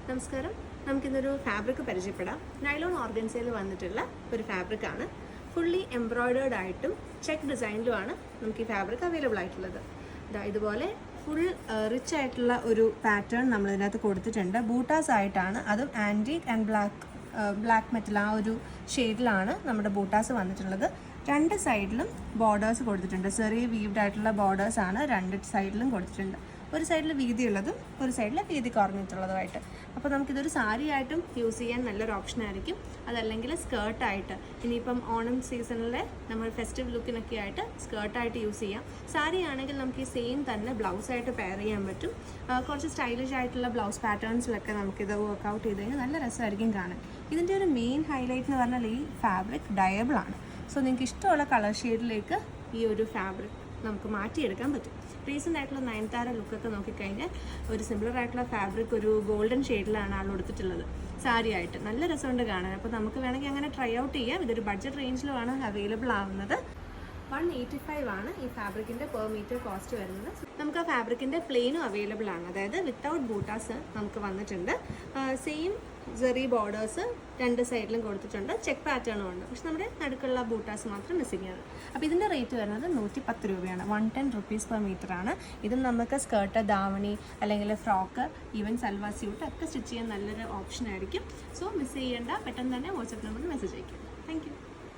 നമസ്കാരം. നമുക്കിന്നൊരു ഫാബ്രിക് പരിചയപ്പെടാം. നൈലോൺ ഓർഗൻസയിൽ വന്നിട്ടുള്ള ഒരു ഫാബ്രിക്കാണ്. ഫുള്ളി എംബ്രോയ്ഡേർഡ് ആയിട്ടും ചെക്ക് ഡിസൈനിലുമാണ് നമുക്ക് ഈ ഫാബ്രിക് അവൈലബിൾ ആയിട്ടുള്ളത്. ഇതുപോലെ ഫുൾ റിച്ച് ആയിട്ടുള്ള ഒരു പാറ്റേൺ നമ്മൾ ഇതിനകത്ത് കൊടുത്തിട്ടുണ്ട്. ബൂട്ടാസ് ആയിട്ടാണ്, അതും ആൻറ്റീക്ക് ആൻഡ് ബ്ലാക്ക് മെറ്റൽ ആ ഒരു ഷെയ്ഡിലാണ് നമ്മുടെ ബൂട്ടാസ് വന്നിട്ടുള്ളത്. രണ്ട് സൈഡിലും ബോർഡേഴ്സ് കൊടുത്തിട്ടുണ്ട്. ചെറിയ വീവ്ഡ് ആയിട്ടുള്ള ബോർഡേഴ്സാണ് രണ്ട് സൈഡിലും കൊടുത്തിട്ടുണ്ട്. ഒരു സൈഡിൽ വീതിയുള്ളതും ഒരു സൈഡിൽ വീതി കുറഞ്ഞിട്ടുള്ളതുമായിട്ട്. അപ്പോൾ നമുക്കിതൊരു സാരി ആയിട്ടും യൂസ് ചെയ്യാൻ നല്ലൊരു ഓപ്ഷൻ ആയിരിക്കും. അതല്ലെങ്കിൽ സ്കേർട്ടായിട്ട്, ഇനിയിപ്പം ഓണം സീസണിലെ നമ്മൾ ഫെസ്റ്റീവ് ലുക്കിനൊക്കെ ആയിട്ട് സ്കേർട്ടായിട്ട് യൂസ് ചെയ്യാം. സാരി ആണെങ്കിൽ നമുക്ക് ഈ സെയിം തന്നെ ബ്ലൗസായിട്ട് പെയർ ചെയ്യാൻ പറ്റും. കുറച്ച് സ്റ്റൈലിഷ് ആയിട്ടുള്ള ബ്ലൗസ് പാറ്റേൺസിലൊക്കെ നമുക്കിത് വർക്കൗട്ട് ചെയ്ത് കഴിഞ്ഞാൽ നല്ല രസമായിരിക്കും കാണാൻ. ഇതിൻ്റെ ഒരു മെയിൻ ഹൈലൈറ്റ് എന്ന് പറഞ്ഞാൽ ഈ ഫാബ്രിക് ഡയബിൾ ആണ്. സോ നിങ്ങൾക്ക് ഇഷ്ടമുള്ള കളർ ഷെയ്ഡിലേക്ക് ഈ ഒരു ഫാബ്രിക് നമുക്ക് മാറ്റിയെടുക്കാൻ പറ്റും. റീസെൻ്റ് ആയിട്ടുള്ള നയൻതാര ലുക്കൊക്കെ നോക്കിക്കഴിഞ്ഞാൽ ഒരു സിമിലർ ആയിട്ടുള്ള ഫാബ്രിക് ഒരു ഗോൾഡൻ ഷെയ്ഡിലാണ് ആൾ കൊടുത്തിട്ടുള്ളത് സാരി ആയിട്ട്. നല്ല രസമുണ്ട് കാണാൻ. അപ്പോൾ നമുക്ക് വേണമെങ്കിൽ അങ്ങനെ ട്രൈ ഔട്ട് ചെയ്യാം. ഇതൊരു ബഡ്ജറ്റ് റേഞ്ചിലുമാണ് അവൈലബിൾ ആവുന്നത്. 185 ആണ് ഈ ഫാബ്രിക്കിൻ്റെ പെർ മീറ്റർ കോസ്റ്റ് വരുന്നത്. നമുക്ക് ആ ഫാബ്രിക്കിൻ്റെ പ്ലെയിനും അവൈലബിൾ ആണ്, അതായത് വിത്തൗട്ട് ബൂട്ടാസ് നമുക്ക് വന്നിട്ടുണ്ട്. സെയിം ജെറി ബോർഡേഴ്സ് രണ്ട് സൈഡിലും കൊടുത്തിട്ടുണ്ട്. ചെക്ക് പാറ്റേണും ഉണ്ട്, പക്ഷെ നമ്മുടെ നടുക്കുള്ള ബൂട്ടാസ് മാത്രം മിസ്സിംഗ് ആണ്. അപ്പോൾ ഇതിൻ്റെ റേറ്റ് വരുന്നത് 110 രൂപയാണ്. 110 റുപ്പീസ് പെർ മീറ്റർ ആണ്. ഇതും നമുക്ക് സ്കേർട്ട്, ദാവണി അല്ലെങ്കിൽ ഫ്രോക്ക്, ഈവൻ സൽവാർ സ്യൂട്ട് ഒക്കെ സ്റ്റിച്ച് ചെയ്യാൻ നല്ലൊരു ഓപ്ഷൻ ആയിരിക്കും. സോ മിസ് ചെയ്യേണ്ട, പെട്ടെന്ന് തന്നെ വാട്സ്ആപ്പ് നമ്പറിൽ മെസ്സേജ് അയക്കും. Thank you.